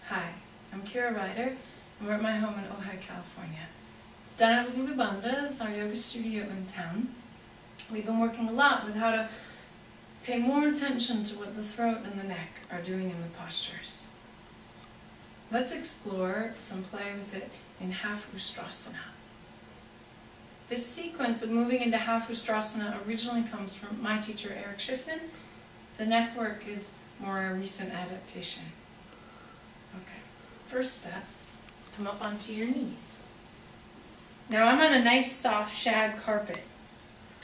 Hi, I'm Ryder, and we're at my home in Ojai, California. Down at Lulu Bandha is our yoga studio in town. We've been working a lot with how to pay more attention to what the throat and the neck are doing in the postures. Let's explore some play with it in half ustrasana. This sequence of moving into half ustrasana originally comes from my teacher, Eric Schiffman. The neck work is more a recent adaptation. Okay, first step, come up onto your knees. Now I'm on a nice soft shag carpet,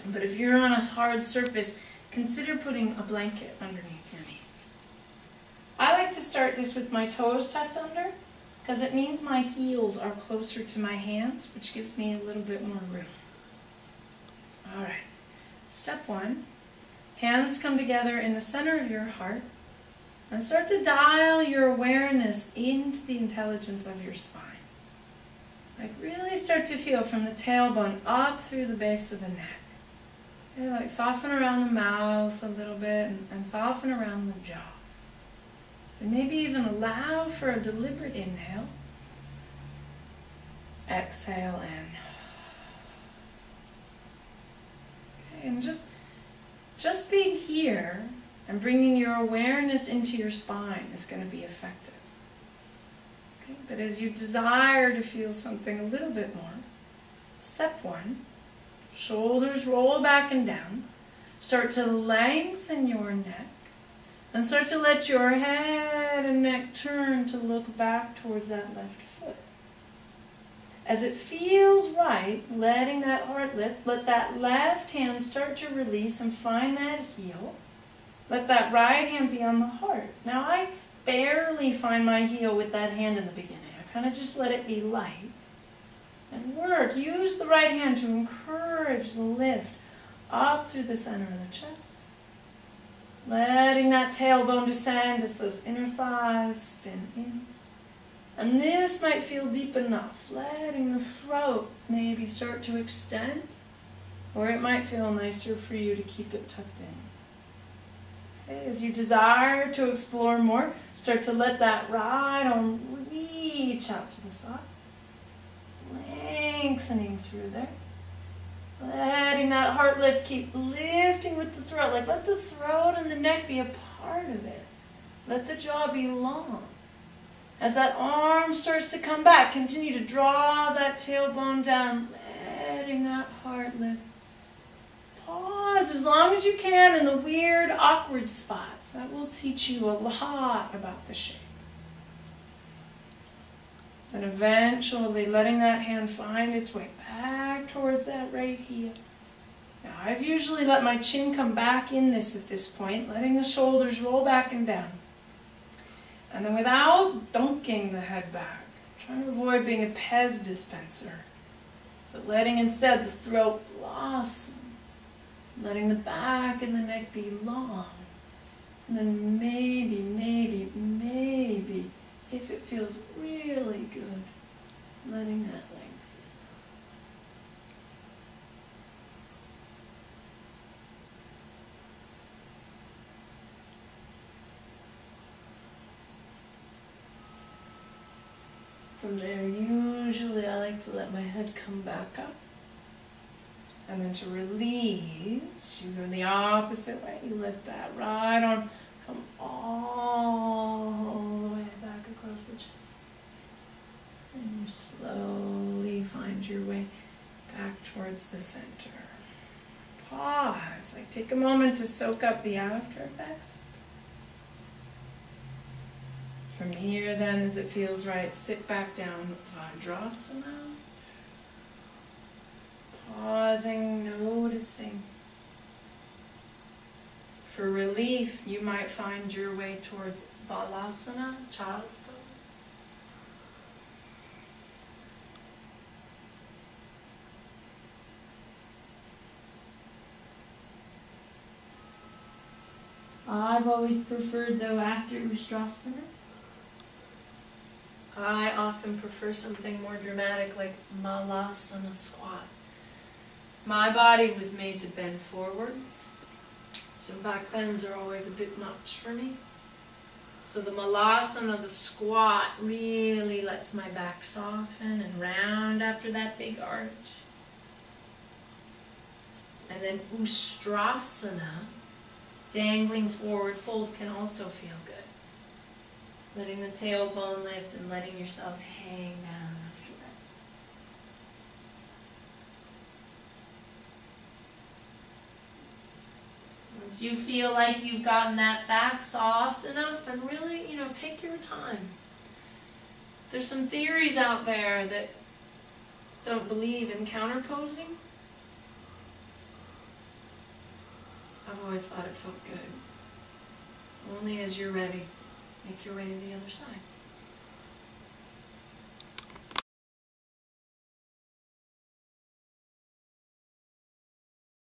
but if you're on a hard surface, consider putting a blanket underneath your knees. I like to start this with my toes tucked under, because it means my heels are closer to my hands, which gives me a little bit more room. Alright, step one, hands come together in the center of your heart, and start to dial your awareness into the intelligence of your spine. Like really start to feel from the tailbone up through the base of the neck. Okay, like soften around the mouth a little bit and soften around the jaw. And maybe even allow for a deliberate inhale. Exhale in. Okay, and just being here and bringing your awareness into your spine is going to be effective. Okay? But as you desire to feel something a little bit more, step one, shoulders roll back and down. Start to lengthen your neck and start to let your head and neck turn to look back towards that left foot. As it feels right, letting that heart lift, let that left hand start to release and find that heel. Let that right hand be on the heart. Now I barely find my heel with that hand in the beginning. I kind of just let it be light. And work. Use the right hand to encourage the lift up through the center of the chest. Letting that tailbone descend as those inner thighs spin in. And this might feel deep enough. Letting the throat maybe start to extend. Or it might feel nicer for you to keep it tucked in. Okay, as you desire to explore more, start to let that right arm reach out to the side. Lengthening through there. Letting that heart lift, keep lifting with the throat. Like let the throat and the neck be a part of it. Let the jaw be long. As that arm starts to come back, continue to draw that tailbone down, letting that heart lift. Pause as long as you can in the weird, awkward spots. That will teach you a lot about the shape. Then eventually letting that hand find its way back towards that right heel. Now I've usually let my chin come back in this at this point, letting the shoulders roll back and down. And then without dunking the head back, trying to avoid being a Pez dispenser, but letting instead the throat blossom. Letting the back and the neck be long. And then maybe, if it feels really good, letting that lengthen. From there, usually I like to let my head come back up. And then to release, you go the opposite way. You let that right arm come all the way back across the chest. And you slowly find your way back towards the center. Pause. Like take a moment to soak up the after effects. From here then, as it feels right, sit back down, Vajrasana. Pausing, noticing. For relief, you might find your way towards Balasana, child's pose. I've always preferred, though, after ustrasana. I often prefer something more dramatic like Malasana squat. My body was made to bend forward, so back bends are always a bit much for me. So the malasana, the squat, really lets my back soften and round after that big arch. And then ustrasana, dangling forward fold, can also feel good. Letting the tailbone lift and letting yourself hang down after that. Once you feel like you've gotten that back soft enough, and really, take your time. There's some theories out there that don't believe in counterposing. I've always thought it felt good. Only as you're ready, make your way to the other side.